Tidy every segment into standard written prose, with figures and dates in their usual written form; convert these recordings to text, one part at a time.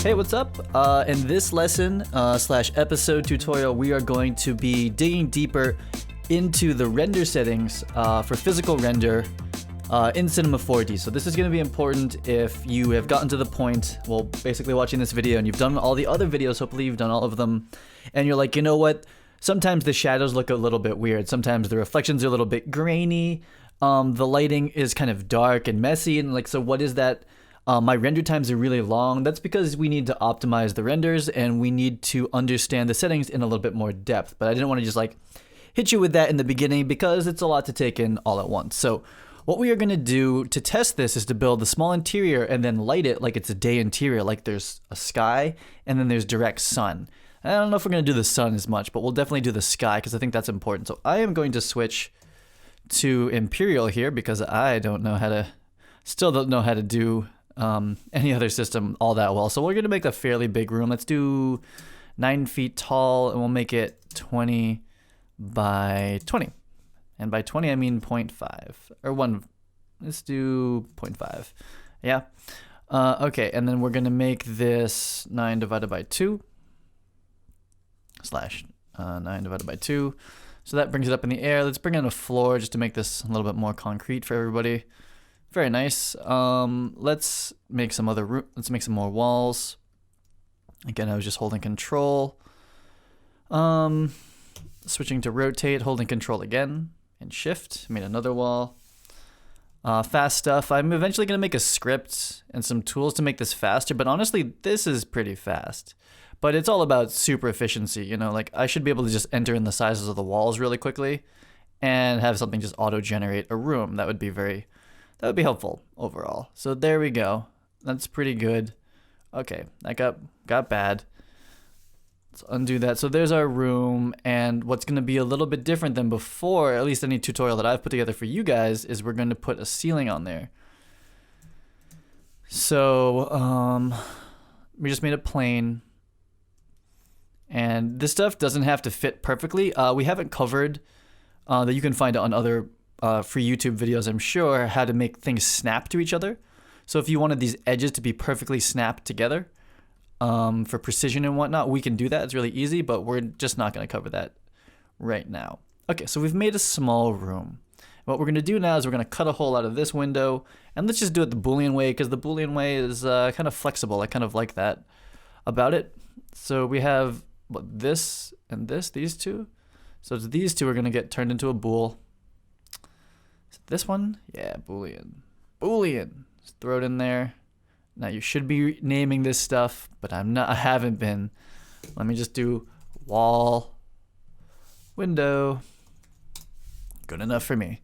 Hey, what's up? In this lesson slash episode tutorial, we are going to be digging deeper into the render settings for physical render in Cinema 4D. So this is going to be important if you have gotten to the point, well, basically watching this video and you've done all the other videos, hopefully you've done all of them, and you're like, you know what? Sometimes the shadows look a little bit weird. Sometimes the reflections are a little bit grainy. The lighting is kind of dark and messy, and like, so what is that? My render times are really long. That's because we need to optimize the renders and we need to understand the settings in a little bit more depth. But I didn't want to just like hit you with that in the beginning because it's a lot to take in all at once. So what we are going to do to test this is to build a small interior and then light it like it's a day interior, like there's a sky and then there's direct sun. I don't know if we're going to do the sun as much, but we'll definitely do the sky because I think that's important. So I am going to switch to Imperial here because I don't know how to, still don't know how to do any other system all that well. So we're going to make a fairly big room. Let's do 9 feet tall and we'll make it 20 by 20. And by 20, I mean 0.5 or 1. Let's do 0.5. Yeah. Okay. And then we're going to make this 9 divided by 2 slash 9 divided by 2. So that brings it up in the air. Let's bring in a floor just to make this a little bit more concrete for everybody. Very nice. Let's make some other let's make some more walls. Again, I was just holding control. Switching to rotate, holding control again, and shift. Made another wall. Fast stuff. I'm eventually gonna make a script and some tools to make this faster, but honestly, this is pretty fast. But it's all about super efficiency, you know, like I should be able to just enter in the sizes of the walls really quickly and have something just auto-generate a room. That would be helpful overall. So there we go. That's pretty good. Okay, that got bad. Let's undo that. So there's our room, and what's going to be a little bit different than before, at least any tutorial that I've put together for you guys, is we're going to put a ceiling on there. So we just made it plain. And this stuff doesn't have to fit perfectly. We haven't covered that you can find on other free YouTube videos, I'm sure, how to make things snap to each other. So if you wanted these edges to be perfectly snapped together for precision and whatnot, we can do that. It's really easy, but we're just not going to cover that right now. Okay, so we've made a small room. What we're going to do now is we're going to cut a hole out of this window, and let's just do it the Boolean way because the Boolean way is kind of flexible. I kind of like that about it. So we have this and these two. So these two are going to get turned into a bool. This one? Yeah, Boolean. Boolean. Just throw it in there. Now you should be naming this stuff, but I haven't been. Let me just do wall, window. Good enough for me.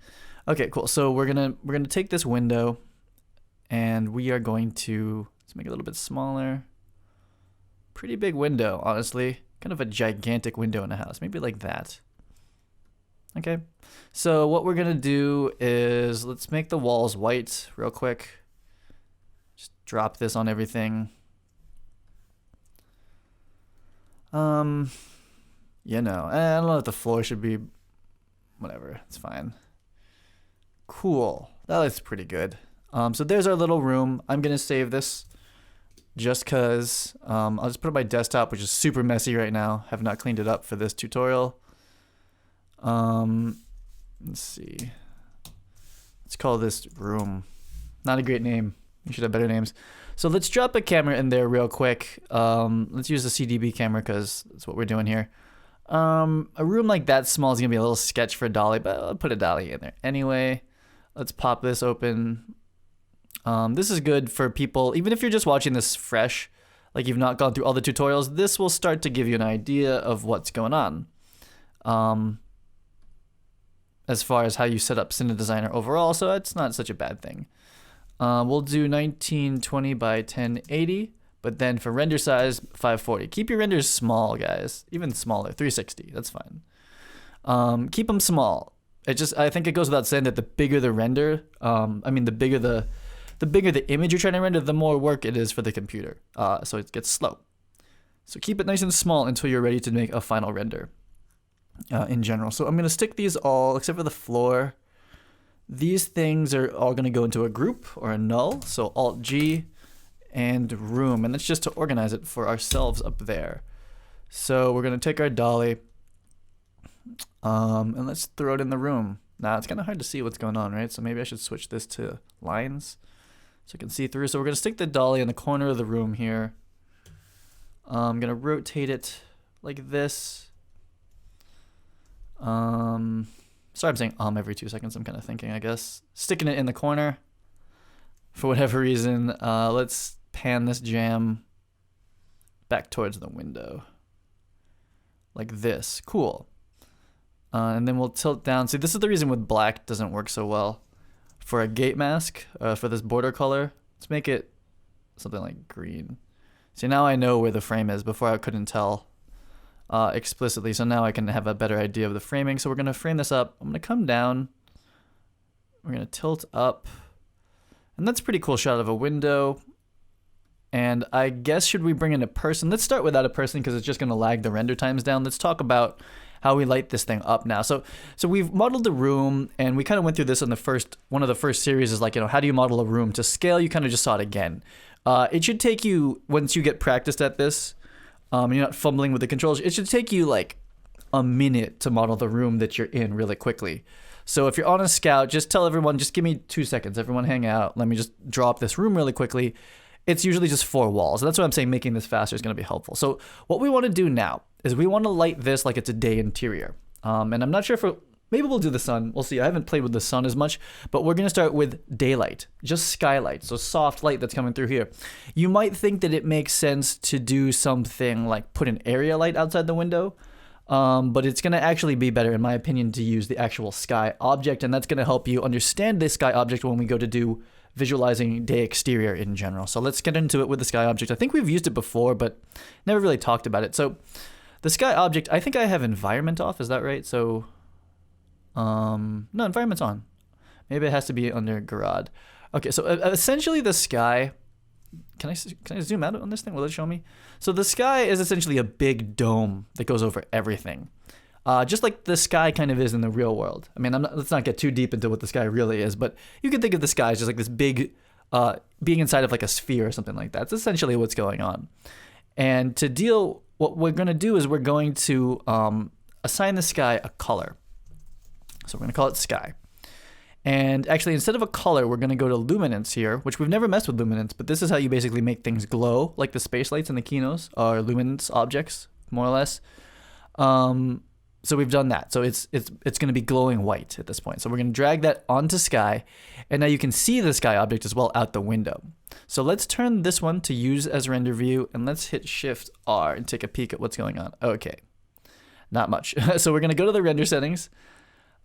Okay, cool. So we're gonna take this window and we are going to let's make it a little bit smaller. Pretty big window, honestly. Kind of a gigantic window in a house. Maybe like that. Okay, so what we're gonna do is let's make the walls white real quick. Just drop this on everything. You know, I don't know if the floor should be, whatever, it's fine. Cool, that looks pretty good. So there's our little room. I'm gonna save this just cause I'll just put it on my desktop, which is super messy right now. Have not cleaned it up for this tutorial. Let's see. Let's call this room. Not a great name. You should have better names. So let's drop a camera in there real quick. Let's use the CDB camera because that's what we're doing here. A room like that small is gonna be a little sketch for a dolly, but I'll put a dolly in there anyway. Let's pop this open. This is good for people, even if you're just watching this fresh, like you've not gone through all the tutorials, this will start to give you an idea of what's going on. As far as how you set up Cine Designer overall, so it's not such a bad thing. We'll do 1920 by 1080, but then for render size, 540. Keep your renders small, guys. Even smaller, 360, that's fine. Keep them small. I think it goes without saying that the bigger the render, the bigger the image you're trying to render, the more work it is for the computer. So it gets slow. So keep it nice and small until you're ready to make a final render. In general. So I'm going to stick these all, except for the floor. These things are all going to go into a group or a null. So Alt-G and room, and that's just to organize it for ourselves up there. So we're gonna take our dolly, and let's throw it in the room. Now it's kind of hard to see what's going on, right? So maybe I should switch this to lines so I can see through. So we're gonna stick the dolly in the corner of the room here. I'm gonna rotate it like this. Sorry, I'm saying every 2 seconds. I'm kind of thinking, I guess. Sticking it in the corner for whatever reason. Let's pan this jam back towards the window. Like this. Cool. And then we'll tilt down. See, this is the reason with black doesn't work so well. For a gate mask, for this border color, let's make it something like green. See, now I know where the frame is. Before I couldn't tell explicitly, so now I can have a better idea of the framing. So we're going to frame this up. I'm going to come down. We're going to tilt up. And that's a pretty cool shot of a window. And I guess, should we bring in a person? Let's start without a person because it's just going to lag the render times down. Let's talk about how we light this thing up now. So we've modeled the room, and we kind of went through this in one of the first series is like, how do you model a room? To scale, you kind of just saw it again. It should take you, once you get practiced at this, you're not fumbling with the controls, it should take you like a minute to model the room that you're in really quickly. So if you're on a scout, just tell everyone, just give me 2 seconds. Everyone hang out. Let me just draw up this room really quickly. It's usually just 4 walls. That's what I'm saying, making this faster is going to be helpful. So what we want to do now is we want to light this like it's a day interior. And I'm not sure if maybe we'll do the sun. We'll see. I haven't played with the sun as much, but we're going to start with daylight, just skylight. So soft light that's coming through here. You might think that it makes sense to do something like put an area light outside the window. But it's going to actually be better, in my opinion, to use the actual sky object. And that's going to help you understand this sky object when we go to do visualizing day exterior in general. So let's get into it with the sky object. I think we've used it before, but never really talked about it. So the sky object, I think I have environment off. Is that right? So, no, environment's on. Maybe it has to be under garage. Okay, so essentially the sky, can I zoom out on this thing? Will it show me? So the sky is essentially a big dome that goes over everything. Just like the sky kind of is in the real world. I mean, let's not get too deep into what the sky really is, but you can think of the sky as just like this big, being inside of like a sphere or something like that. It's essentially what's going on. And to deal, what we're going to do is we're going to assign the sky a color. So we're going to call it sky. And actually, instead of a color, we're going to go to luminance here, which we've never messed with luminance, but this is how you basically make things glow, like the space lights in the Kinos are luminance objects, more or less. So we've done that. So it's going to be glowing white at this point. So we're going to drag that onto sky, and now you can see the sky object as well out the window. So let's turn this one to use as render view, and let's hit Shift R and take a peek at what's going on. Okay, not much. So we're going to go to the render settings.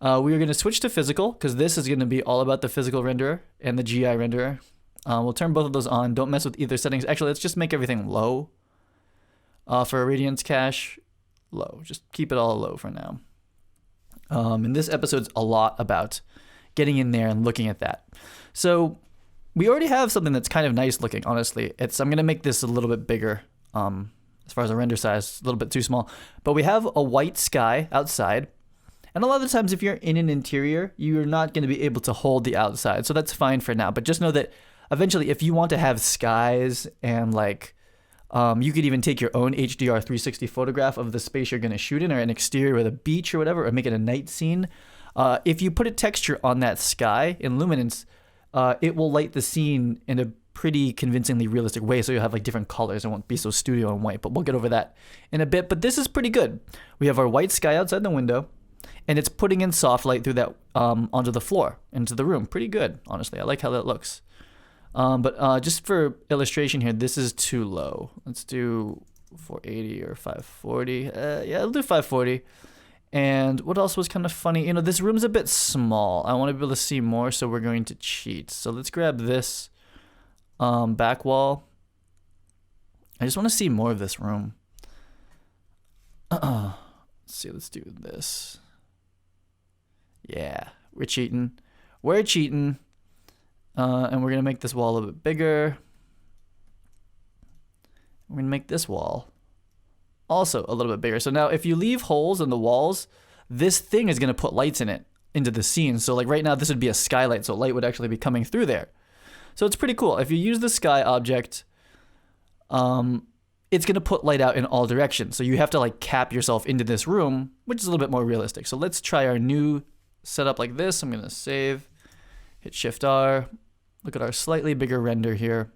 We are going to switch to physical because this is going to be all about the physical renderer and the GI renderer. We'll turn both of those on. Don't mess with either settings. Actually, let's just make everything low. For Radiance Cache, low. Just keep it all low for now. And this episode's a lot about getting in there and looking at that. So we already have something that's kind of nice looking, honestly. I'm going to make this a little bit bigger as far as the render size, a little bit too small. But we have a white sky outside. And a lot of the times, if you're in an interior, you're not going to be able to hold the outside. So that's fine for now. But just know that eventually, if you want to have skies and like, you could even take your own HDR 360 photograph of the space you're going to shoot in, or an exterior with a beach or whatever, or make it a night scene. If you put a texture on that sky in luminance, it will light the scene in a pretty convincingly realistic way. So you'll have like different colors. It won't be so studio and white, but we'll get over that in a bit. But this is pretty good. We have our white sky outside the window. And it's putting in soft light through that onto the floor, into the room. Pretty good, honestly. I like how that looks. But just for illustration here, this is too low. Let's do 480 or 540. Yeah, I'll do 540. And what else was kind of funny? You know, this room's a bit small. I want to be able to see more, so we're going to cheat. So let's grab this back wall. I just want to see more of this room. Let's see, let's do this. Yeah, we're cheating. We're cheating. And we're going to make this wall a little bit bigger. We're going to make this wall also a little bit bigger. So now if you leave holes in the walls, this thing is going to put lights in it, into the scene. So like right now, this would be a skylight. So light would actually be coming through there. So it's pretty cool. If you use the sky object, it's going to put light out in all directions. So you have to like cap yourself into this room, which is a little bit more realistic. So let's try our new setup like this. I'm going to save, hit Shift R, look at our slightly bigger render here.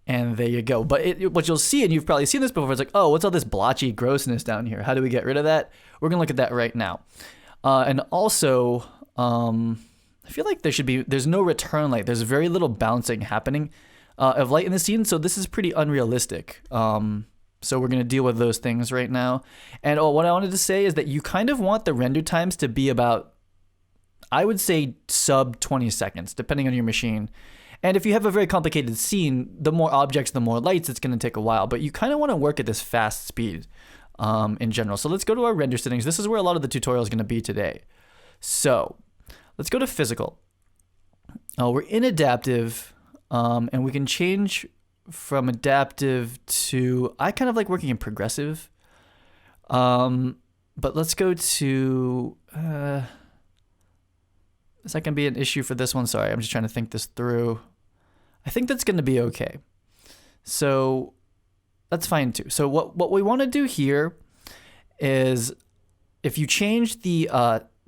And there you go. But what you'll see, and you've probably seen this before, it's like, oh, what's all this blotchy grossness down here? How do we get rid of that? We're going to look at that right now. And also, I feel like there's no return light. There's very little bouncing happening of light in the scene. So this is pretty unrealistic. So we're going to deal with those things right now. And what I wanted to say is that you kind of want the render times to be about, I would say, sub 20 seconds, depending on your machine. And if you have a very complicated scene, the more objects, the more lights, it's going to take a while. But you kind of want to work at this fast speed in general. So let's go to our render settings. This is where a lot of the tutorial is going to be today. So let's go to physical. We're in adaptive, and we can change from adaptive to, I kind of like working in progressive. But let's go to, is that going to be an issue for this one? Sorry, I'm just trying to think this through. I think that's going to be okay. So that's fine too. So what we want to do here is, if you change the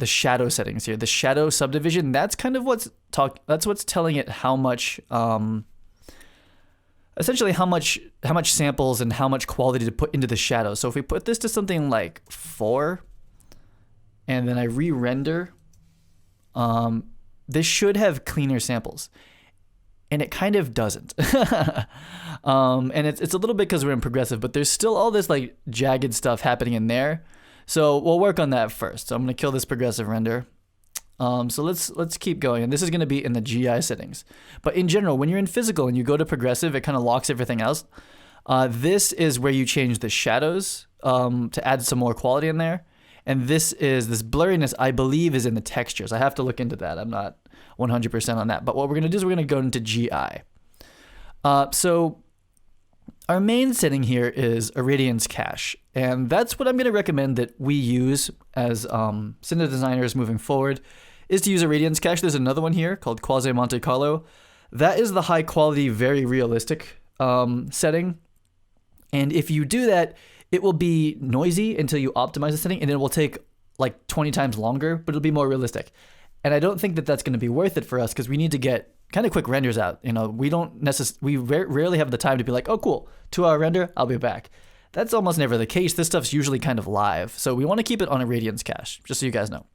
shadow settings here, the shadow subdivision, that's kind of what's telling it how much, essentially how much samples and how much quality to put into the shadow. So if we put this to something like 4, and then I re-render, this should have cleaner samples, and it kind of doesn't. And it's a little bit because we're in progressive, but there's still all this like jagged stuff happening in there. So we'll work on that first. So I'm going to kill this progressive render. So let's keep going. And this is going to be in the GI settings. But in general, when you're in physical and you go to progressive, it kind of locks everything else. This is where you change the shadows to add some more quality in there. And this blurriness, I believe, is in the textures. I have to look into that. I'm not 100% on that. But what we're going to do is we're going to go into GI. So our main setting here is irradiance cache. And that's what I'm going to recommend that we use as Cine designers moving forward, is to use irradiance cache. There's another one here called Quasi Monte Carlo. That is the high quality, very realistic setting. And if you do that, it will be noisy until you optimize the setting, and it will take like 20 times longer, but it'll be more realistic. And I don't think that that's going to be worth it for us, because we need to get kind of quick renders out. You know, we rarely have the time to be like, oh, cool, 2-hour render, I'll be back. That's almost never the case. This stuff's usually kind of live. So we want to keep it on a irradiance cache, just so you guys know.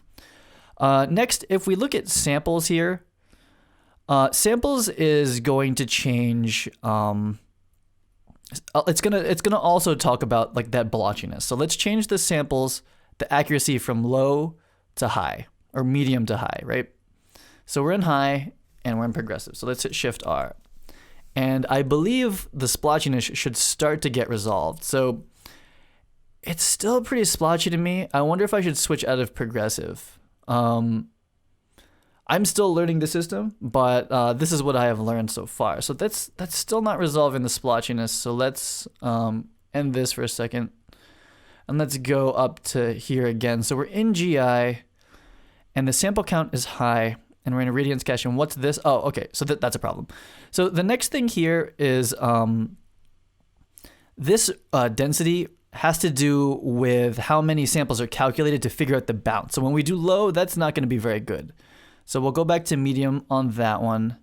Next, if we look at samples here, samples is going to change. It's gonna also talk about like that blotchiness. So let's change the samples, the accuracy from low to high, or medium to high, right? So we're in high and we're in progressive. So let's hit Shift R. And I believe the splotchiness should start to get resolved. So it's still pretty splotchy to me. I wonder if I should switch out of progressive. I'm still learning the system, but this is what I have learned so far. So that's still not resolving the splotchiness. So let's end this for a second. And let's go up to here again. So we're in GI, and the sample count is high, and we're in irradiance cache. And what's this? Oh, okay. So that's a problem. So the next thing here is this density has to do with how many samples are calculated to figure out the bounce. So when we do low, that's not going to be very good. So we'll go back to medium on that one.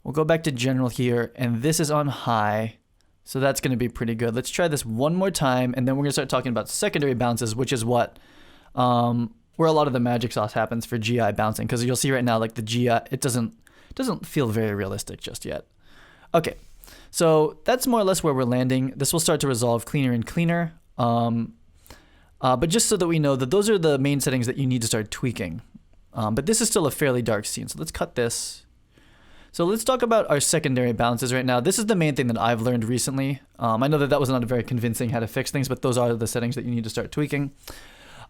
We'll go back to general here, and this is on high. So that's going to be pretty good. Let's try this one more time, and then we're going to start talking about secondary bounces, which is what where a lot of the magic sauce happens for GI bouncing, because you'll see right now, like the GI, it doesn't feel very realistic just yet. Okay, so that's more or less where we're landing. This will start to resolve cleaner and cleaner. But just so that we know that those are the main settings that you need to start tweaking. But this is still a fairly dark scene, so let's cut this. So let's talk about our secondary bounces right now. This is the main thing that I've learned recently. I know that was not very convincing how to fix things, but those are the settings that you need to start tweaking.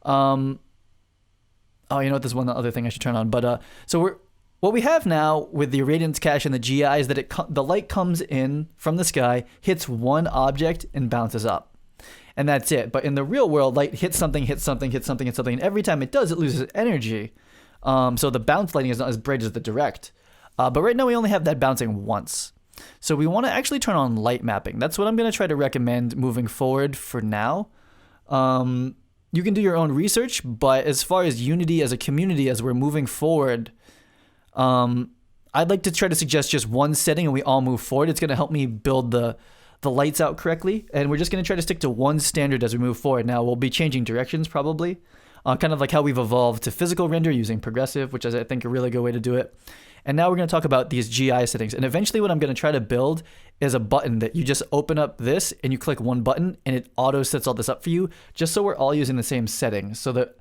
Oh, you know what? There's one other thing I should turn on. But so what we have now with the irradiance cache and the GI is that the light comes in from the sky, hits one object, and bounces up. And that's it. But in the real world, light hits something, hits something, hits something, hits something. And every time it does, it loses energy. So the bounce lighting is not as bright as the direct. But right now we only have that bouncing once. So we want to actually turn on light mapping. That's what I'm going to try to recommend moving forward for now. You can do your own research, but as far as Unity as a community, as we're moving forward, I'd like to try to suggest just one setting and we all move forward. It's going to help me build the lights out correctly, and we're just going to try to stick to one standard as we move forward. Now, we'll be changing directions probably, kind of like how we've evolved to physical render using progressive, which is, I think, a really good way to do it. And now we're going to talk about these GI settings. And eventually what I'm going to try to build is a button that you just open up this and you click one button and it auto sets all this up for you, just so we're all using the same settings, so that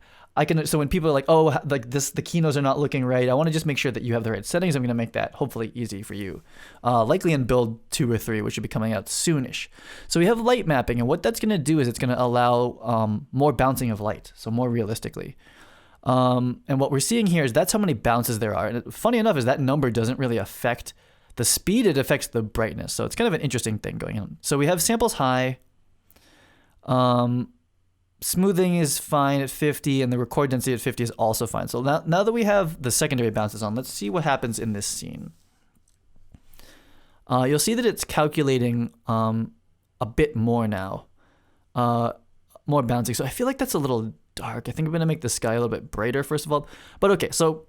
so when people are like, oh, like this, the keynotes are not looking right, I want to just make sure that you have the right settings. I'm going to make that hopefully easy for you, likely in build 2 or 3, which should be coming out soonish. So we have light mapping, and what that's going to do is it's going to allow more bouncing of light, so more realistically. And what we're seeing here is that's how many bounces there are. And funny enough is that number doesn't really affect the speed, it affects the brightness. So it's kind of an interesting thing going on. So we have samples high. Smoothing is fine at 50, and the record density at 50 is also fine. So now that we have the secondary bounces on, let's see what happens in this scene. You'll see that it's calculating a bit more now, more bouncing. So I feel like that's a little dark. I think I'm going to make the sky a little bit brighter first of all. But okay, so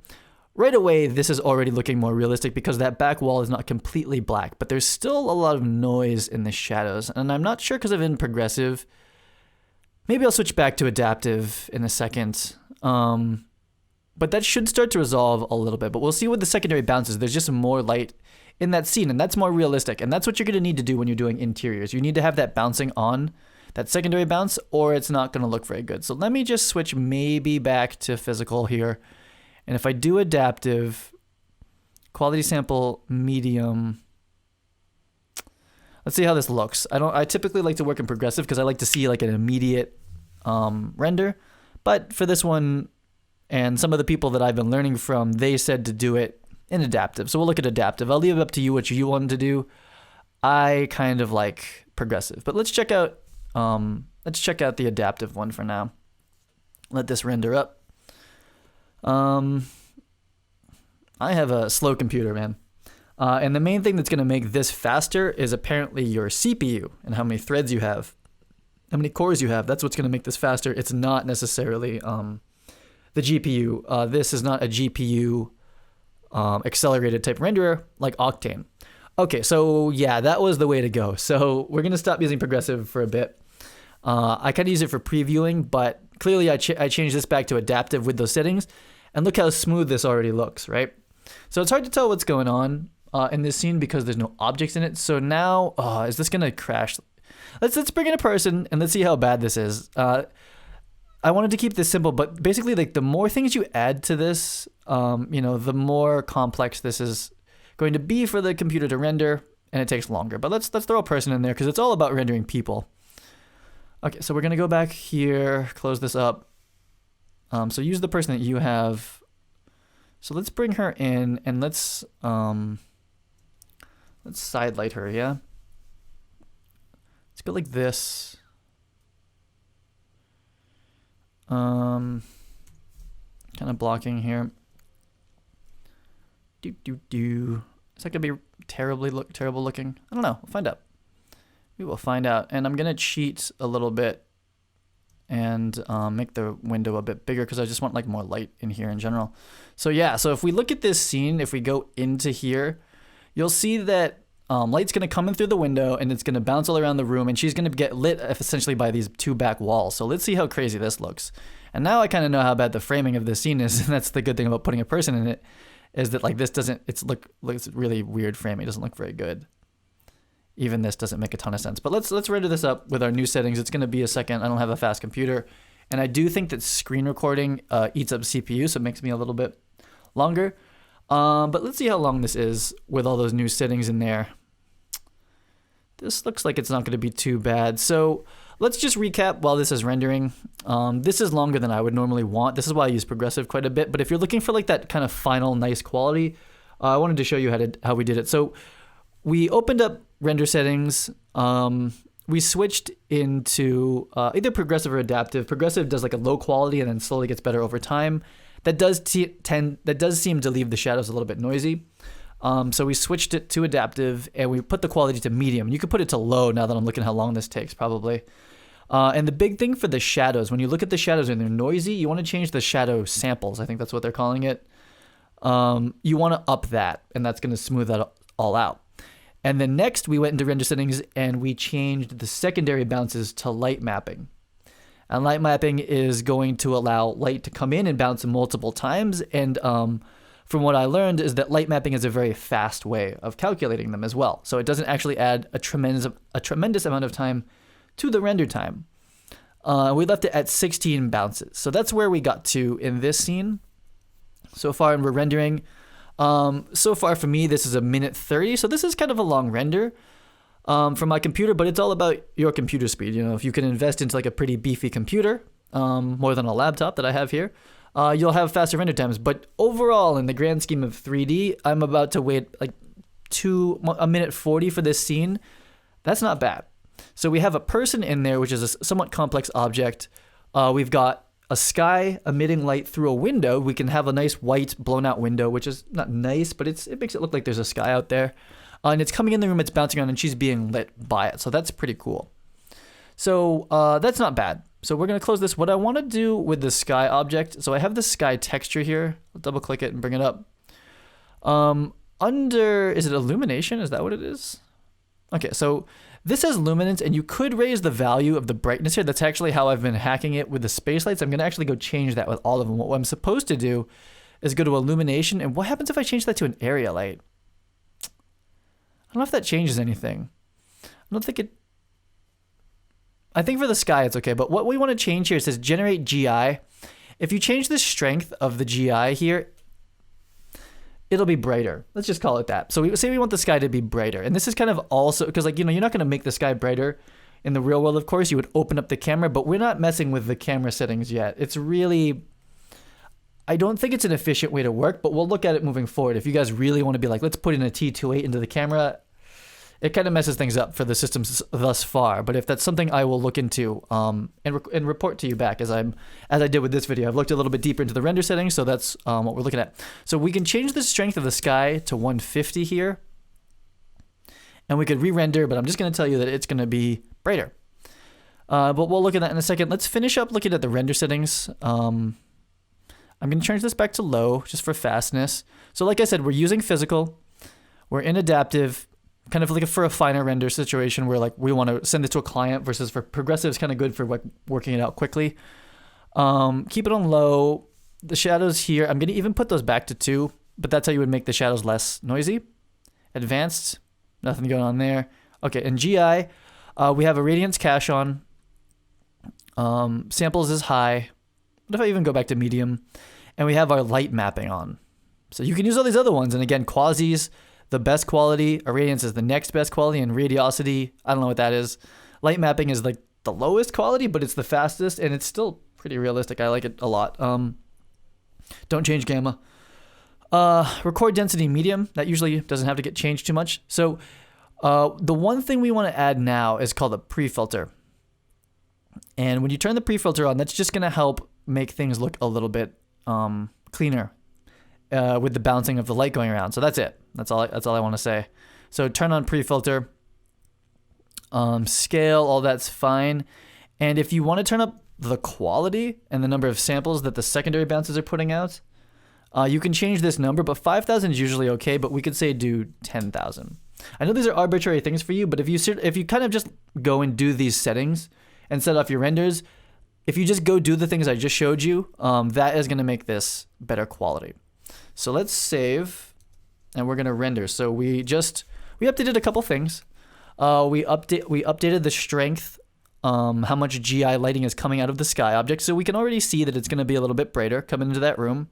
right away, this is already looking more realistic because that back wall is not completely black, but there's still a lot of noise in the shadows. And I'm not sure because I've been progressive. Maybe I'll switch back to adaptive in a second. But that should start to resolve a little bit. But we'll see with the secondary bounces. There's just more light in that scene, and that's more realistic. And that's what you're going to need to do when you're doing interiors. You need to have that bouncing on, that secondary bounce, or it's not going to look very good. So let me just switch maybe back to physical here. And if I do adaptive, quality sample, medium, let's see how this looks. I typically like to work in progressive because I like to see like an immediate render. But for this one, and some of the people that I've been learning from, they said to do it in adaptive. So we'll look at adaptive. I'll leave it up to you what you want to do. I kind of like progressive. But let's check out the adaptive one for now. Let this render up. I have a slow computer, man. And the main thing that's going to make this faster is apparently your CPU and how many threads you have, how many cores you have. That's what's going to make this faster. It's not necessarily the GPU. This is not a GPU accelerated type renderer like Octane. Okay, so yeah, that was the way to go. So we're going to stop using progressive for a bit. I kind of use it for previewing, but clearly I changed this back to adaptive with those settings. And look how smooth this already looks, right? So it's hard to tell what's going on in this scene because there's no objects in it. So now, is this gonna crash? Let's bring in a person and let's see how bad this is. I wanted to keep this simple, but basically, like the more things you add to this, the more complex this is going to be for the computer to render, and it takes longer. But let's throw a person in there because it's all about rendering people. Okay, so we're gonna go back here, close this up. So use the person that you have. So let's bring her in and let's sidelight her, yeah? Let's go like this. Kind of blocking here. Is that gonna be terrible looking? I don't know. We'll find out. We will find out. And I'm gonna cheat a little bit and make the window a bit bigger because I just want like more light in here in general. So yeah, so if we look at this scene, if we go into here, you'll see that light's gonna come in through the window and it's gonna bounce all around the room, and she's gonna get lit essentially by these two back walls. So let's see how crazy this looks. And now I kind of know how bad the framing of this scene is, and that's the good thing about putting a person in it, is that like this looks really weird framing. It doesn't look very good. Even this doesn't make a ton of sense. But let's render this up with our new settings. It's going to be a second. I don't have a fast computer. And I do think that screen recording eats up CPU, so it makes me a little bit longer. But let's see how long this is with all those new settings in there. This looks like it's not going to be too bad. So let's just recap while this is rendering. This is longer than I would normally want. This is why I use progressive quite a bit. But if you're looking for like that kind of final nice quality, I wanted to show you how we did it. So we opened up render settings. We switched into either progressive or adaptive. Progressive does like a low quality and then slowly gets better over time. That does seem to leave the shadows a little bit noisy. So we switched it to adaptive, and we put the quality to medium. You could put it to low now that I'm looking at how long this takes, probably. And the big thing for the shadows, when you look at the shadows and they're noisy, you want to change the shadow samples. I think that's what they're calling it. You want to up that, and that's going to smooth that all out. And then next, we went into render settings, and we changed the secondary bounces to light mapping. And light mapping is going to allow light to come in and bounce multiple times. And from what I learned is that light mapping is a very fast way of calculating them as well. So it doesn't actually add a tremendous amount of time to the render time. We left it at 16 bounces. So that's where we got to in this scene so far, and we're rendering. So far for me, this is 1:30. So this is kind of a long render from my computer, but it's all about your computer speed. You know, if you can invest into like a pretty beefy computer, more than a laptop that I have here, you'll have faster render times. But overall, in the grand scheme of 3D, I'm about to wait like 1:40 for this scene. That's not bad. So we have a person in there, which is a somewhat complex object. We've got a sky emitting light through a window. We can have a nice white blown out window, which is not nice, but it makes it look like there's a sky out there. And it's coming in the room, it's bouncing around, and she's being lit by it. So that's pretty cool. So that's not bad. So we're going to close this. What I want to do with the sky object, so I have the sky texture here. I'll double click it and bring it up. Is it illumination? Is that what it is? Okay, so this has luminance, and you could raise the value of the brightness here. That's actually how I've been hacking it with the space lights. I'm going to actually go change that with all of them. What I'm supposed to do is go to illumination, and what happens if I change that to an area light? I don't know if that changes anything. I think for the sky it's okay, but what we want to change here, it says generate GI. If you change the strength of the GI here, it'll be brighter. Let's just call it that. So we say we want the sky to be brighter. And this is kind of also, because like, you know, you're not going to make the sky brighter in the real world, of course. You would open up the camera, but we're not messing with the camera settings yet. It's really, I don't think it's an efficient way to work, but we'll look at it moving forward. If you guys really want to be like, let's put in a T28 into the camera, it kind of messes things up for the systems thus far. But if that's something I will look into and report to you back as I did with this video. I've looked a little bit deeper into the render settings, so that's what we're looking at. So we can change the strength of the sky to 150 here, and we could re-render, but I'm just going to tell you that it's going to be brighter. But we'll look at that in a second. Let's finish up looking at the render settings. I'm going to change this back to low just for fastness. So like I said, we're using physical. We're in adaptive. Kind of like for a finer render situation where like we want to send it to a client versus for progressive is kind of good for like working it out quickly. Keep it on low. The shadows here, I'm going to even put those back to 2, but that's how you would make the shadows less noisy. Advanced, nothing going on there. Okay, and GI, we have a radiance cache on. Samples is high. What if I even go back to medium? And we have our light mapping on. So you can use all these other ones. And again, quasi's the best quality, irradiance is the next best quality, and radiosity, I don't know what that is. Light mapping is like the lowest quality, but it's the fastest, and it's still pretty realistic. I like it a lot. Don't change gamma. Record density medium, that usually doesn't have to get changed too much. So the one thing we want to add now is called a pre-filter. And when you turn the pre-filter on, that's just going to help make things look a little bit cleaner with the bouncing of the light going around. So that's it. That's all I want to say. So turn on pre-filter, scale, all that's fine. And if you want to turn up the quality and the number of samples that the secondary bounces are putting out, you can change this number, but 5,000 is usually okay, but we could say do 10,000. I know these are arbitrary things for you, but if you kind of just go and do these settings and set off your renders, if you just go do the things I just showed you, that is going to make this better quality. So let's save. And we're gonna render. So we updated a couple things. We updated the strength, how much GI lighting is coming out of the sky object. So we can already see that it's gonna be a little bit brighter coming into that room.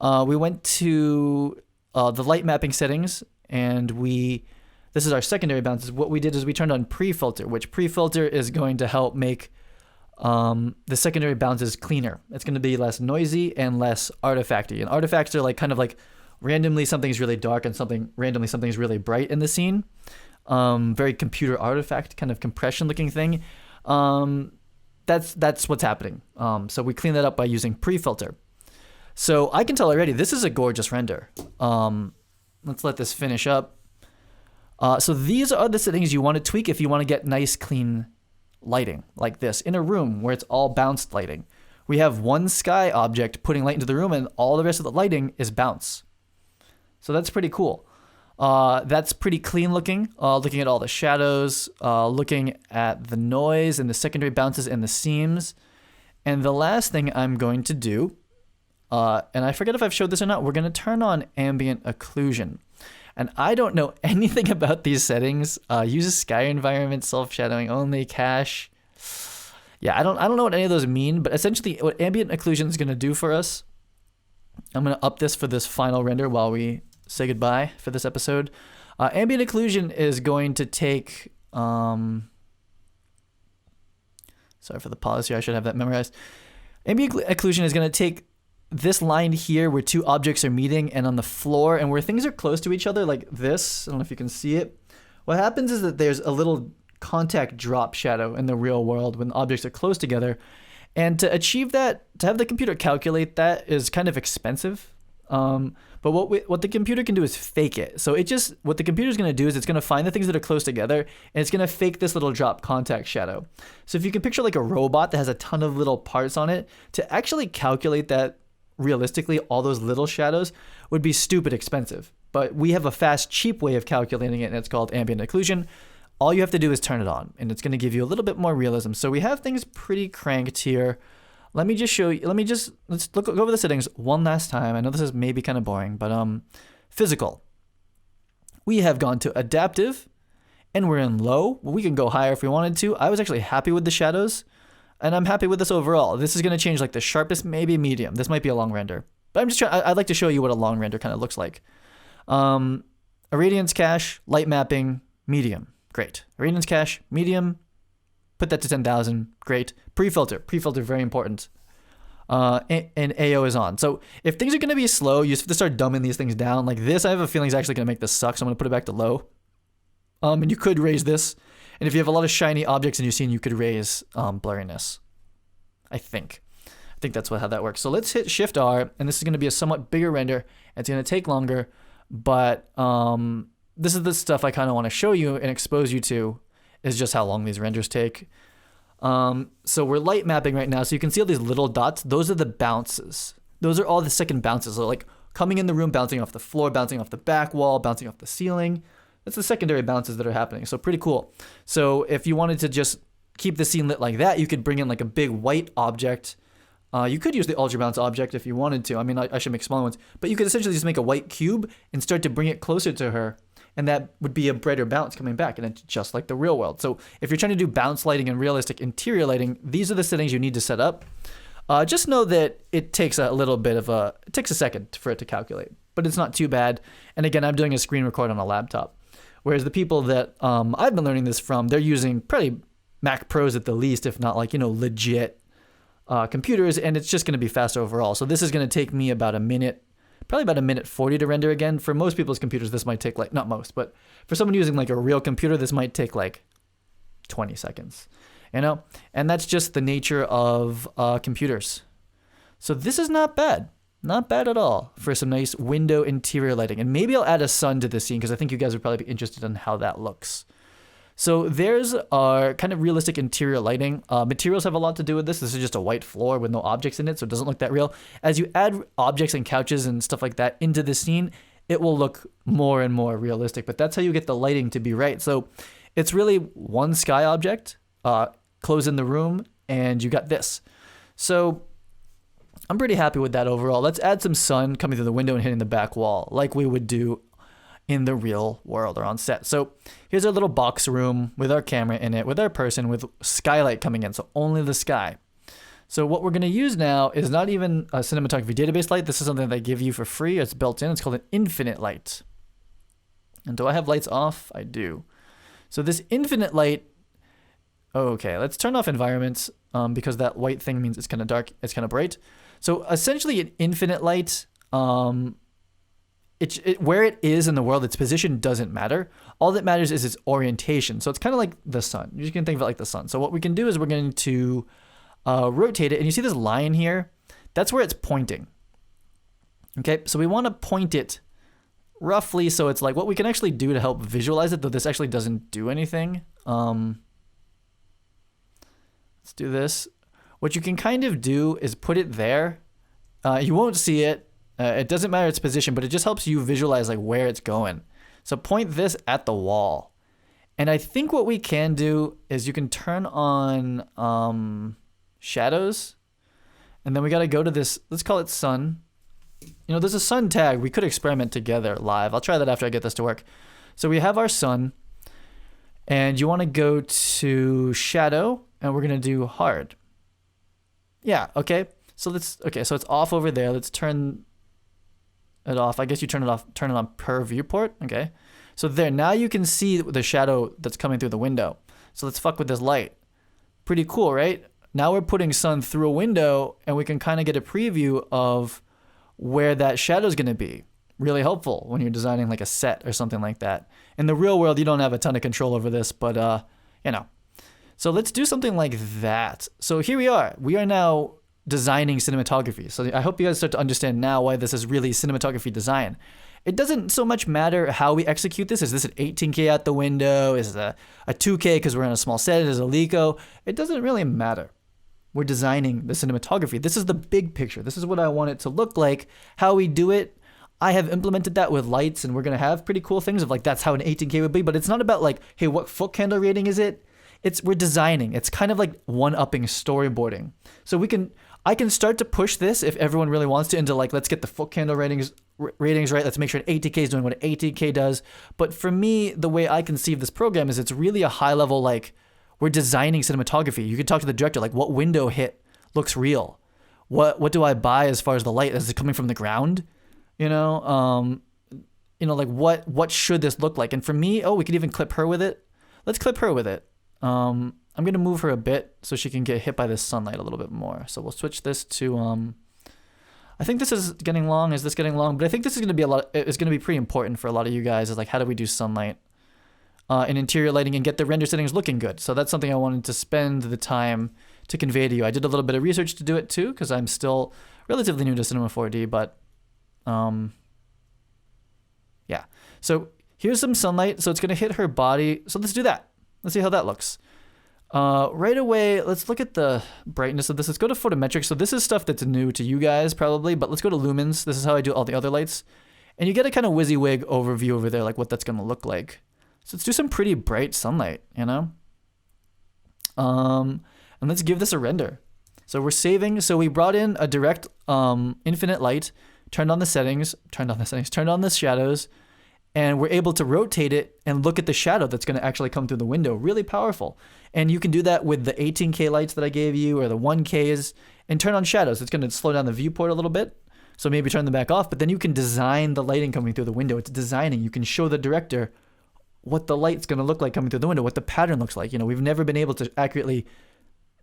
We went to the light mapping settings, and this is our secondary bounces. What we did is we turned on pre-filter, which pre-filter is going to help make the secondary bounces cleaner. It's gonna be less noisy and less artifacty. And artifacts are like kind of like randomly something's really dark and randomly something's really bright in the scene. Very computer artifact kind of compression looking thing. That's what's happening. So we clean that up by using pre-filter. So I can tell already this is a gorgeous render. let's let this finish up. So these are the settings you want to tweak if you want to get nice, clean lighting like this in a room where it's all bounced lighting. We have one sky object putting light into the room, and all the rest of the lighting is bounce. So that's pretty cool. That's pretty clean looking. Looking at all the shadows, looking at the noise and the secondary bounces and the seams. And the last thing I'm going to do, and I forget if I've showed this or not, we're going to turn on ambient occlusion. And I don't know anything about these settings. Uses sky environment, self-shadowing only, cache. Yeah, I don't know what any of those mean, but essentially what ambient occlusion is going to do for us, I'm going to up this for this final render while we say goodbye for this episode. Ambient occlusion is going to take, sorry for the pause here, I should have that memorized. Ambient occlusion is going to take this line here where two objects are meeting and on the floor and where things are close to each other like this. I don't know if you can see it. What happens is that there's a little contact drop shadow in the real world when objects are close together. And to achieve that, to have the computer calculate that is kind of expensive. But what the computer can do is fake it. So what the computer is going to do is it's going to find the things that are close together and it's going to fake this little drop contact shadow. So if you can picture like a robot that has a ton of little parts on it, to actually calculate that realistically, all those little shadows would be stupid expensive. But we have a fast, cheap way of calculating it, and it's called ambient occlusion. All you have to do is turn it on, and it's going to give you a little bit more realism. So we have things pretty cranked here. Let me just show you. Let's go over the settings one last time. I know this is maybe kind of boring, but physical. We have gone to adaptive, and we're in low. Well, we can go higher if we wanted to. I was actually happy with the shadows. And I'm happy with this overall. This is going to change like the sharpest, maybe medium. This might be a long render. But I'm just trying, I'd like to show you what a long render kind of looks like. Irradiance cache, light mapping, medium. Great. Irradiance cache, medium. Put that to 10,000. Great. Pre-filter. Pre-filter, very important. And AO is on. So if things are going to be slow, you have to start dumbing these things down. Like this, I have a feeling is actually going to make this suck. So I'm going to put it back to low. And you could raise this. And if you have a lot of shiny objects in your scene, you could raise blurriness. I think that's how that works. So let's hit Shift R, and this is going to be a somewhat bigger render. It's going to take longer, but this is the stuff I kind of want to show you and expose you to, is just how long these renders take. So we're light mapping right now, so you can see all these little dots. Those are the bounces. Those are all the second bounces. So like coming in the room, bouncing off the floor, bouncing off the back wall, bouncing off the ceiling. That's the secondary bounces that are happening. So pretty cool. So if you wanted to just keep the scene lit like that, you could bring in like a big white object. You could use the ultra bounce object if you wanted to. I mean, I should make smaller ones, but you could essentially just make a white cube and start to bring it closer to her. And that would be a brighter bounce coming back. And it's just like the real world. So if you're trying to do bounce lighting and realistic interior lighting, these are the settings you need to set up. Just know that it takes it takes a second for it to calculate, but it's not too bad. And again, I'm doing a screen record on a laptop. Whereas the people that I've been learning this from, they're using probably Mac Pros at the least, if not like, legit computers, and it's just going to be fast overall. So this is going to take me about a minute, probably about a minute 40 to render again. For most people's computers, this might take like, not most, but for someone using like a real computer, this might take like 20 seconds, and that's just the nature of computers. So this is not bad. Not bad at all for some nice window interior lighting. And maybe I'll add a sun to this scene because I think you guys would probably be interested in how that looks. So there's our kind of realistic interior lighting. Materials have a lot to do with this. This is just a white floor with no objects in it, so it doesn't look that real. As you add objects and couches and stuff like that into the scene, it will look more and more realistic. But that's how you get the lighting to be right. So it's really one sky object, close in the room, and you got this. So I'm pretty happy with that overall. Let's add some sun coming through the window and hitting the back wall like we would do in the real world or on set. So here's our little box room with our camera in it, with our person, with skylight coming in, so only the sky. So what we're going to use now is not even a cinematography database light. This is something they give you for free. It's built in. It's called an infinite light. And do I have lights off? I do. So this infinite light, okay, let's turn off environments because that white thing means it's kind of dark, it's kind of bright. So essentially an infinite light, where it is in the world, its position doesn't matter. All that matters is its orientation. So it's kind of like the sun. You can think of it like the sun. So what we can do is we're going to rotate it. And you see this line here? That's where it's pointing. Okay, so we want to point it roughly. So it's like what we can actually do to help visualize it, though this actually doesn't do anything. Let's do this. What you can kind of do is put it there. You won't see it. It doesn't matter its position, but it just helps you visualize like where it's going. So point this at the wall. And I think what we can do is you can turn on shadows. And then we got to go to this, let's call it sun. You know, there's a sun tag. We could experiment together live. I'll try that after I get this to work. So we have our sun. And you want to go to shadow. And we're going to do hard. Yeah, okay. So so it's off over there. Let's turn it off. I guess you turn it on per viewport. Okay. So there, now you can see the shadow that's coming through the window. So let's fuck with this light. Pretty cool, right? Now we're putting sun through a window and we can kind of get a preview of where that shadow is going to be. Really helpful when you're designing like a set or something like that. In the real world, you don't have a ton of control over this, but you know. So let's do something like that. So here we are. We are now designing cinematography. So I hope you guys start to understand now why this is really cinematography design. It doesn't so much matter how we execute this. Is this an 18K out the window? Is it a 2K because we're in a small set? Is it a Leica? It doesn't really matter. We're designing the cinematography. This is the big picture. This is what I want it to look like. How we do it, I have implemented that with lights, and we're going to have pretty cool things of like that's how an 18K would be, but it's not about like, hey, what foot candle rating is it? We're designing. It's kind of like one-upping storyboarding. So I can start to push this if everyone really wants to into like, let's get the foot candle ratings right. Let's make sure an 18K is doing what an 18K does. But for me, the way I conceive this program is it's really a high level, like we're designing cinematography. You can talk to the director, like what window hit looks real? What do I buy as far as the light? Is it coming from the ground? Like what should this look like? And for me, we could even clip her with it. Let's clip her with it. I'm going to move her a bit so she can get hit by the sunlight a little bit more. So we'll switch this to, I think this is getting long. Is this getting long? But I think this is going to be it's going to be pretty important for a lot of you guys is like, how do we do sunlight and interior lighting and get the render settings looking good? So that's something I wanted to spend the time to convey to you. I did a little bit of research to do it too, because I'm still relatively new to Cinema 4D, but yeah. So here's some sunlight. So it's going to hit her body. So let's do that. Let's see how that looks. Right away, let's look at the brightness of this. Let's go to photometrics. So this is stuff that's new to you guys probably, but let's go to lumens. This is how I do all the other lights. And you get a kind of WYSIWYG overview over there, like what that's going to look like. So let's do some pretty bright sunlight, And let's give this a render. So we're saving. So we brought in a direct infinite light, turned on the settings, turned on the shadows, and we're able to rotate it and look at the shadow that's going to actually come through the window. Really powerful. And you can do that with the 18K lights that I gave you or the 1Ks and turn on shadows. It's going to slow down the viewport a little bit. So maybe turn them back off, but then you can design the lighting coming through the window. It's designing. You can show the director what the light's going to look like coming through the window, what the pattern looks like. We've never been able to accurately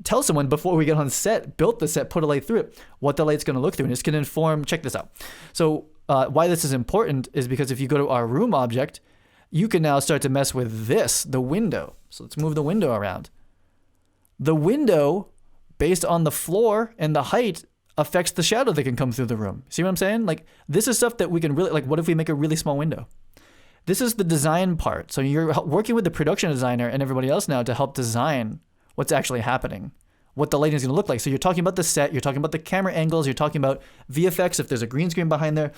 tell someone before we get on set, built the set, put a light through it, what the light's going to look through. And it's going to inform, check this out. So why this is important is because if you go to our room object, you can now start to mess with the window. So let's move the window around. The window, based on the floor and the height, affects the shadow that can come through the room. See what I'm saying? Like this is stuff that we can really, like what if we make a really small window? This is the design part. So you're working with the production designer and everybody else now to help design what's actually happening, what the lighting is going to look like. So you're talking about the set, you're talking about the camera angles, you're talking about VFX, if there's a green screen behind there.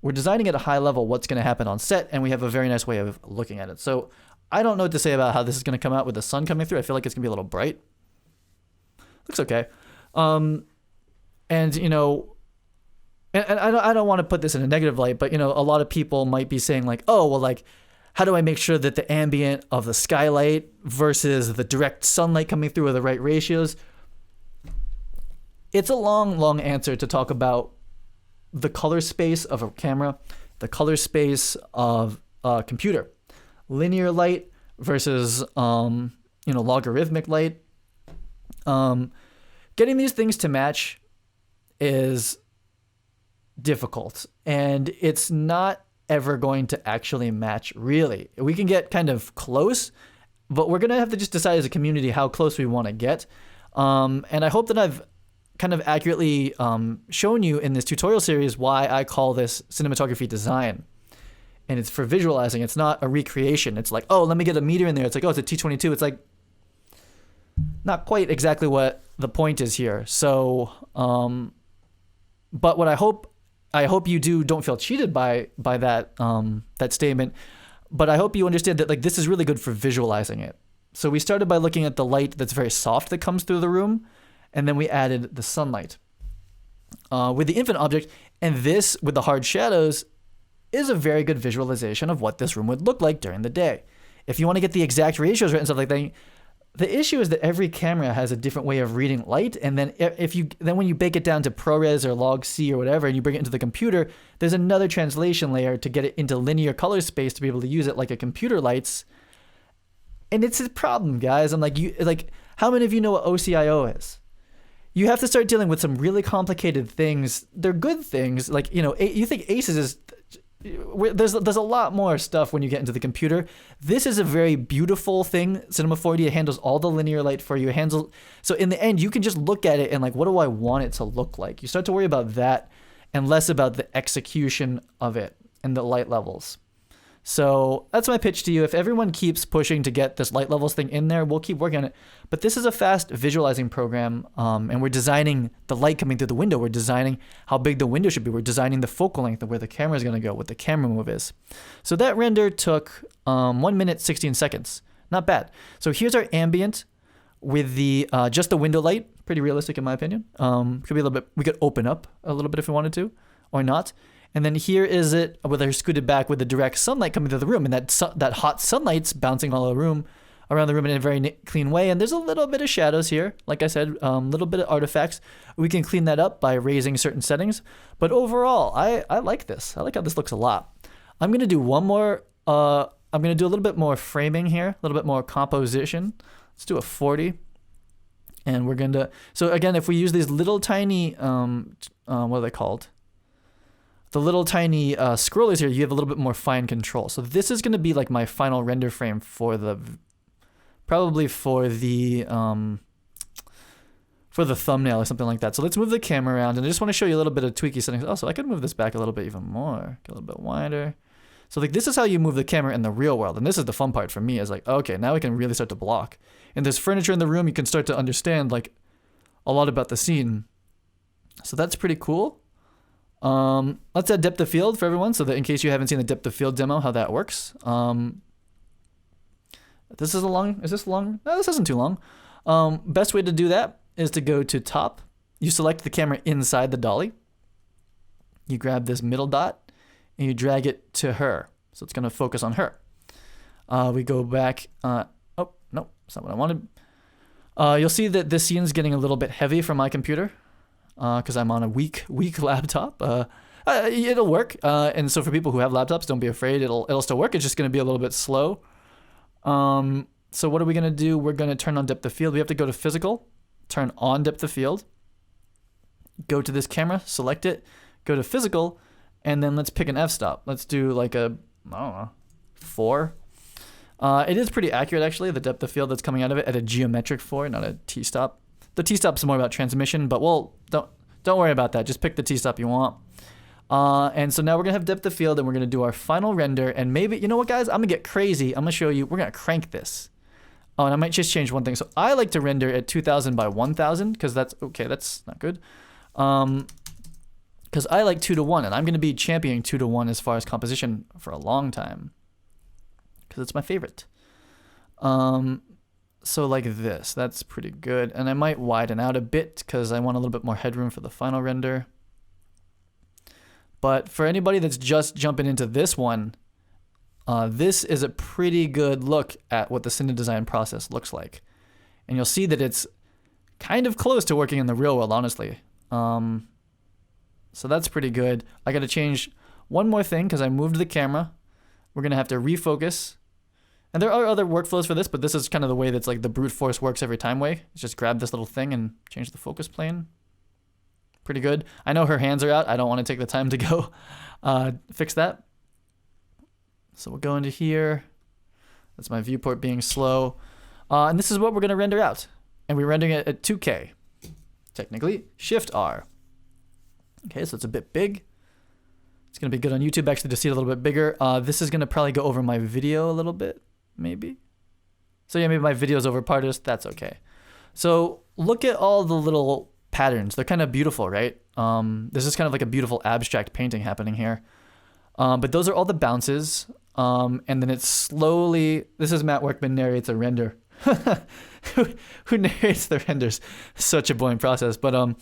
We're designing at a high level what's going to happen on set, and we have a very nice way of looking at it. So I don't know what to say about how this is going to come out with the sun coming through. I feel like it's going to be a little bright. Looks okay. And I don't want to put this in a negative light, but a lot of people might be saying like, oh, well, like, how do I make sure that the ambient of the skylight versus the direct sunlight coming through are the right ratios? It's a long, long answer to talk about the color space of a camera, the color space of a computer, linear light versus, logarithmic light. Getting these things to match is difficult, and it's not ever going to actually match, really. We can get kind of close, but we're going to have to just decide as a community how close we want to get. And I hope that I've kind of accurately shown you in this tutorial series why I call this cinematography design. and it's for visualizing. It's not a recreation. It's like, oh, let me get a meter in there. It's like, oh, it's a T22. It's like not quite exactly what the point is here. So, but what I hope you don't feel cheated by that that statement. But I hope you understand that like this is really good for visualizing it. So we started by looking at the light that's very soft that comes through the room, and then we added the sunlight with the infinite object. And this, with the hard shadows, is a very good visualization of what this room would look like during the day. If you want to get the exact ratios right and stuff like that, the issue is that every camera has a different way of reading light, and then when you bake it down to ProRes or log C or whatever, and you bring it into the computer, there's another translation layer to get it into linear color space to be able to use it like a computer lights. And it's a problem, guys. I'm like, how many of you know what OCIO is? You have to start dealing with some really complicated things. They're good things, like, you think ACES is. There's a lot more stuff when you get into the computer. This is a very beautiful thing. Cinema 4D, it handles all the linear light for you. So in the end, you can just look at it and like, what do I want it to look like? You start to worry about that and less about the execution of it and the light levels. So that's my pitch to you. If everyone keeps pushing to get this light levels thing in there, we'll keep working on it. But this is a fast visualizing program, and we're designing the light coming through the window. We're designing how big the window should be. We're designing the focal length of where the camera is going to go, what the camera move is. So that render took 1 minute, 16 seconds. Not bad. So here's our ambient with the just the window light. Pretty realistic in my opinion. Could be a little bit. We could open up a little bit if we wanted to, or not. And then here is it with her scooted back with the direct sunlight coming through the room, and that hot sunlight's bouncing all around the room in a very clean way. And there's a little bit of shadows here, like I said, a little bit of artifacts. We can clean that up by raising certain settings. But overall, I like this. I like how this looks a lot. I'm gonna do one more. I'm gonna do a little bit more framing here, a little bit more composition. Let's do a 40, and we're gonna. So again, if we use these little tiny, what are they called? The little tiny scrollers here, you have a little bit more fine control. So this is going to be like my final render frame for probably for the thumbnail or something like that. So let's move the camera around, and I just want to show you a little bit of tweaky settings. Oh, so I could move this back a little bit even more, get a little bit wider. So like this is how you move the camera in the real world, and this is the fun part for me. Is like, okay, now we can really start to block. And there's furniture in the room, you can start to understand like a lot about the scene. So that's pretty cool. Let's add depth of field for everyone, so that in case you haven't seen the depth of field demo, how that works. Is this long? No, this isn't too long. Best way to do that is to go to top. You select the camera inside the dolly. You grab this middle dot and you drag it to her. So it's going to focus on her. We go back. Oh, no, that's not what I wanted. You'll see that this scene is getting a little bit heavy for my computer. Because I'm on a weak laptop. It'll work. And so for people who have laptops, don't be afraid. It'll still work. It's just going to be a little bit slow. So what are we going to do? We're going to turn on depth of field. We have to go to physical, turn on depth of field, go to this camera, select it, go to physical, and then let's pick an f-stop. Let's do like a, I don't know, 4. It is pretty accurate, actually, the depth of field that's coming out of it at a geometric 4, not a t-stop. The t-stop is more about transmission, but don't worry about that. Just pick the t-stop you want. And so now we're going to have depth of field, and we're going to do our final render. And maybe, you know what, guys? I'm going to get crazy. I'm going to show you. We're going to crank this. Oh, and I might just change one thing. So I like to render at 2000 by 1000 because that's not good. Because I like 2:1, and I'm going to be championing 2:1 as far as composition for a long time because it's my favorite. So like this, that's pretty good. And I might widen out a bit because I want a little bit more headroom for the final render. But for anybody that's just jumping into this one, this is a pretty good look at what the Cine design process looks like. And you'll see that it's kind of close to working in the real world, honestly. So that's pretty good. I got to change one more thing because I moved the camera. We're going to have to refocus. And there are other workflows for this, but this is kind of the way that's like the brute force works every time way. Just grab this little thing and change the focus plane. Pretty good. I know her hands are out. I don't want to take the time to go fix that. So we'll go into here. That's my viewport being slow. And this is what we're going to render out. And we're rendering it at 2K. Technically, Shift R. Okay, so it's a bit big. It's going to be good on YouTube actually to see it a little bit bigger. This is going to probably go over my video a little bit, maybe. So yeah, maybe my video's over part of this. That's okay. So look at all the little patterns. They're kind of beautiful, right? This is kind of like a beautiful abstract painting happening here. But those are all the bounces. And then it's slowly, this is Matt Workman narrates a render. who narrates the renders? Such a boring process. But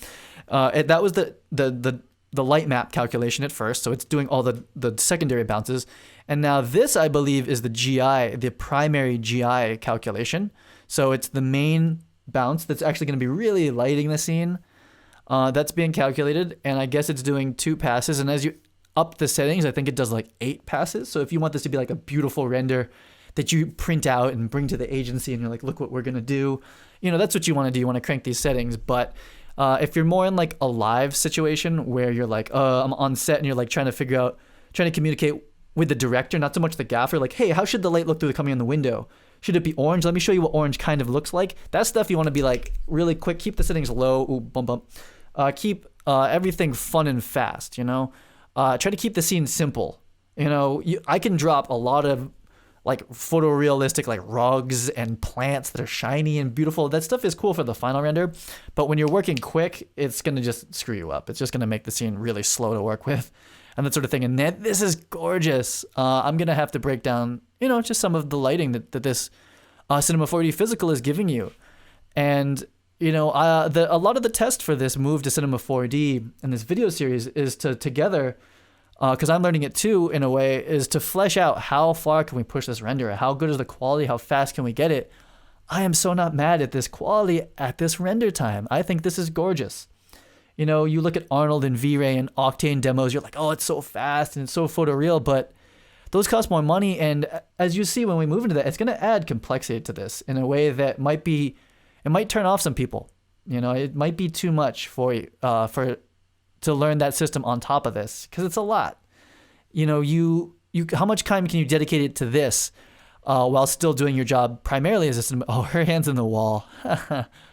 that was the light map calculation at first. So it's doing all the secondary bounces. And now this, I believe, is the GI, the primary GI calculation. So it's the main bounce that's actually going to be really lighting the scene. That's being calculated. And I guess it's doing 2 passes. And as you up the settings, I think it does like 8 passes. So if you want this to be like a beautiful render that you print out and bring to the agency and you're like, look what we're going to do, that's what you want to do. You want to crank these settings. But if you're more in like a live situation where you're like, I'm on set and you're like trying to communicate with the director, not so much the gaffer, like, hey, how should the light look through coming in the window? Should it be orange? Let me show you what orange kind of looks like. That stuff you want to be like really quick. Keep the settings low. Ooh, bump, bump. Keep everything fun and fast, Try to keep the scene simple. I can drop a lot of like photorealistic like rugs and plants that are shiny and beautiful. That stuff is cool for the final render, but when you're working quick, it's going to just screw you up. It's just going to make the scene really slow to work with and that sort of thing. And then this is gorgeous. I'm going to have to break down, just some of the lighting that this Cinema 4D physical is giving you. And, a lot of the test for this move to Cinema 4D in this video series is to together, because I'm learning it too in a way, is to flesh out how far can we push this render, how good is the quality, how fast can we get it. I am so not mad at this quality at this render time. I think this is gorgeous. You look at Arnold and V-Ray and Octane demos, you're like, oh, it's so fast and it's so photoreal, but those cost more money. And as you see when we move into that, it's going to add complexity to this in a way that might turn off some people. It might be too much for you, to learn that system on top of this, because it's a lot. How much time can you dedicate it to this while still doing your job primarily as a cinema? Oh, her hand's in the wall.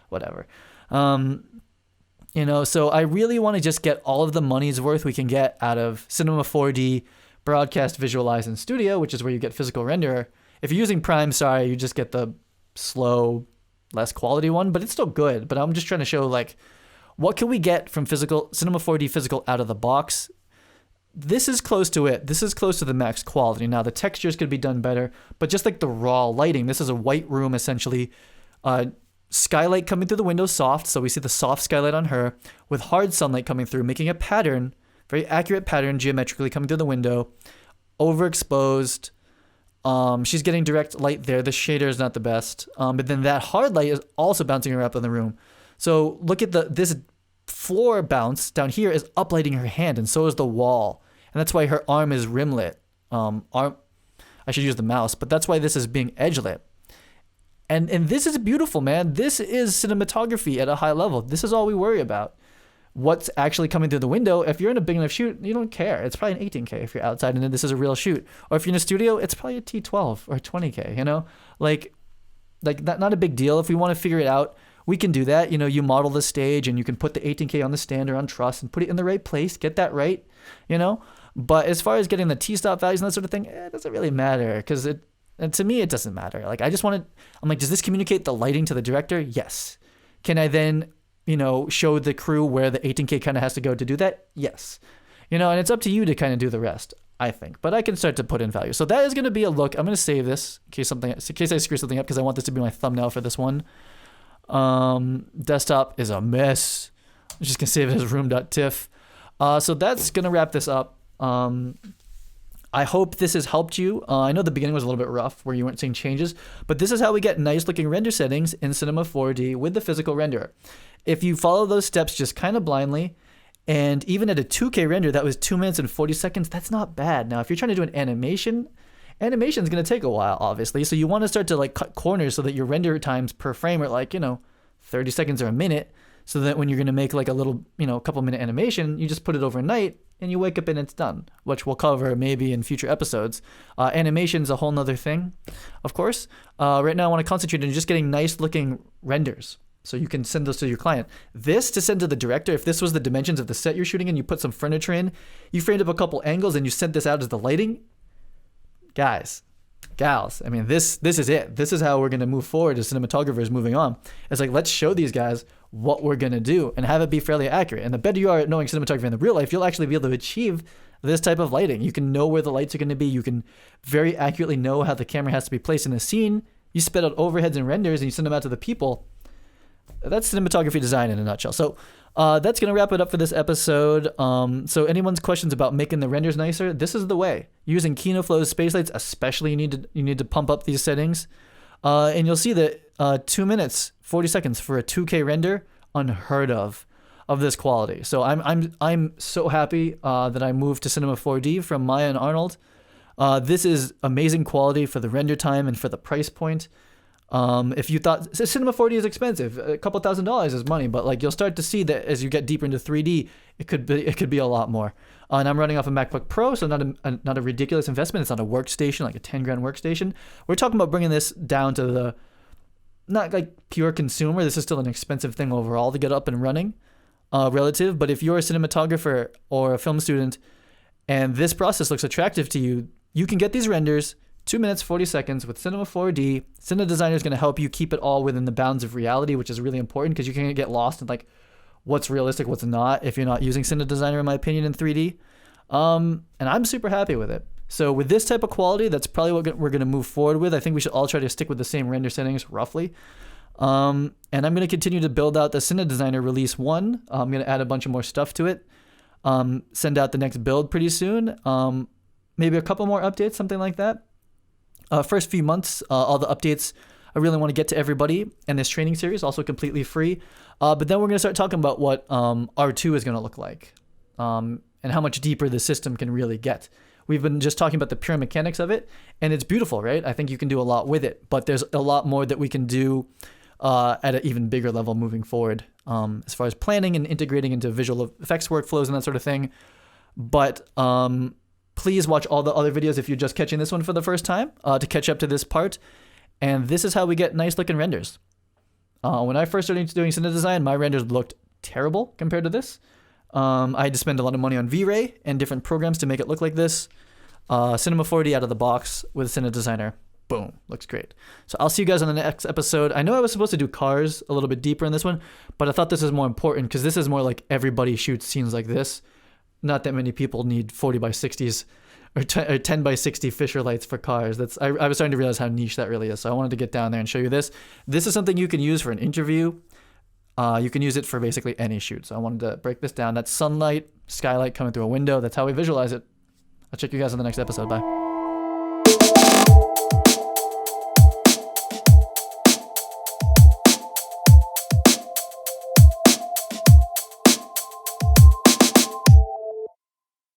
Whatever. So I really want to just get all of the money's worth we can get out of Cinema 4D, Broadcast, Visualize, and Studio, which is where you get physical renderer. If you're using Prime, sorry, you just get the slow, less quality one, but it's still good. But I'm just trying to show like, what can we get from Cinema 4D physical out of the box? This is close to it. This is close to the max quality. Now, the textures could be done better, but just like the raw lighting, this is a white room, essentially. Skylight coming through the window soft, so we see the soft skylight on her, with hard sunlight coming through, making a pattern, very accurate pattern geometrically coming through the window, overexposed. She's getting direct light there. The shader is not the best. But then that hard light is also bouncing her up in the room. So look at this floor bounce down here is uplighting her hand, and so is the wall. And that's why her arm is rimlit. I should use the mouse, but that's why this is being edge lit. And this is beautiful, man. This is cinematography at a high level. This is all we worry about. What's actually coming through the window. If you're in a big enough shoot, you don't care. It's probably an 18K if you're outside and then this is a real shoot. Or if you're in a studio, it's probably a T12 or 20K, Like not a big deal. If we want to figure it out, we can do that. You model the stage and you can put the 18K on the stand or on truss and put it in the right place, get that right, But as far as getting the T-stop values and that sort of thing, it doesn't really matter and to me, it doesn't matter. Like, I just I'm like, does this communicate the lighting to the director? Yes. Can I then, show the crew where the 18K kind of has to go to do that? Yes. And it's up to you to kind of do the rest, I think. But I can start to put in value. So that is going to be a look. I'm going to save this in case I screw something up, because I want this to be my thumbnail for this one. Desktop is a mess. I'm just going to save it as room.tiff. So that's going to wrap this up. I hope this has helped you. I know the beginning was a little bit rough where you weren't seeing changes, but this is how we get nice looking render settings in Cinema 4D with the physical renderer. If you follow those steps just kind of blindly, and even at a 2K render, that was 2 minutes and 40 seconds, that's not bad. Now, if you're trying to do an animation is going to take a while, obviously. So you want to start to like cut corners so that your render times per frame are like, 30 seconds or a minute, so that when you're going to make like a little, couple minute animation, you just put it overnight and you wake up and it's done, which we'll cover maybe in future episodes. Animation's a whole nother thing, of course. Right now I want to concentrate on just getting nice looking renders. So you can send those to your client. This to send to the director, if this was the dimensions of the set you're shooting in, you put some furniture in, you framed up a couple angles and you sent this out as the lighting. Guys, gals, I mean, this is it. This is how we're going to move forward as cinematographers moving on. It's like, let's show these guys what we're going to do and have it be fairly accurate. And the better you are at knowing cinematography in the real life, you'll actually be able to achieve this type of lighting. You can know where the lights are going to be. You can very accurately know how the camera has to be placed in a scene. You spit out overheads and renders and you send them out to the people. That's cinematography design in a nutshell. So that's going to wrap it up for this episode. So anyone's questions about making the renders nicer, this is the way. Using KinoFlow's space lights, especially, you need to pump up these settings. And you'll see that 2 minutes, 40 seconds for a 2K render, unheard of this quality. So I'm so happy that I moved to Cinema 4D from Maya and Arnold. This is amazing quality for the render time and for the price point. If you thought Cinema 4D is expensive, a couple $1,000s is money, but like you'll start to see that as you get deeper into 3D, it could be a lot more. And I'm running off a MacBook Pro, so not a ridiculous investment. It's not a workstation, like a 10 grand workstation. We're talking about bringing this down to the not like pure consumer. This is still an expensive thing overall to get up and running, relative. But if you're a cinematographer or a film student, and this process looks attractive to you, you can get these renders. 2 minutes, 40 seconds with Cinema 4D. Cine Designer is going to help you keep it all within the bounds of reality, which is really important because you can get lost in like what's realistic, what's not, if you're not using Cine Designer, in my opinion, in 3D. And I'm super happy with it. So with this type of quality, that's probably what we're going to move forward with. I think we should all try to stick with the same render settings roughly. And I'm going to continue to build out the Cine Designer release 1. I'm going to add a bunch of more stuff to it. Send out the next build pretty soon. Maybe a couple more updates, something like that. First few months, all the updates I really want to get to everybody, and this training series also completely free. But then we're going to start talking about what R2 is going to look like, and how much deeper the system can really get. We've been just talking about the pure mechanics of it, and it's beautiful, right? I think you can do a lot with it, but there's a lot more that we can do at an even bigger level moving forward, as far as planning and integrating into visual effects workflows and that sort of thing. But please watch all the other videos if you're just catching this one for the first time to catch up to this part. And this is how we get nice looking renders. When I first started doing Cine Design, my renders looked terrible compared to this. I had to spend a lot of money on V-Ray and different programs to make it look like this. Cinema 4D out of the box with Cine Designer. Boom. Looks great. So I'll see you guys on the next episode. I know I was supposed to do cars a little bit deeper in this one, but I thought this is more important because this is more like everybody shoots scenes like this. Not that many people need 40 by 60s or 10 by 60 Fisher lights for cars. I was starting to realize how niche that really is. So I wanted to get down there and show you this. This is something you can use for an interview. You can use it for basically any shoot. So I wanted to break this down. That's sunlight, skylight coming through a window. That's how we visualize it. I'll check you guys on the next episode. Bye.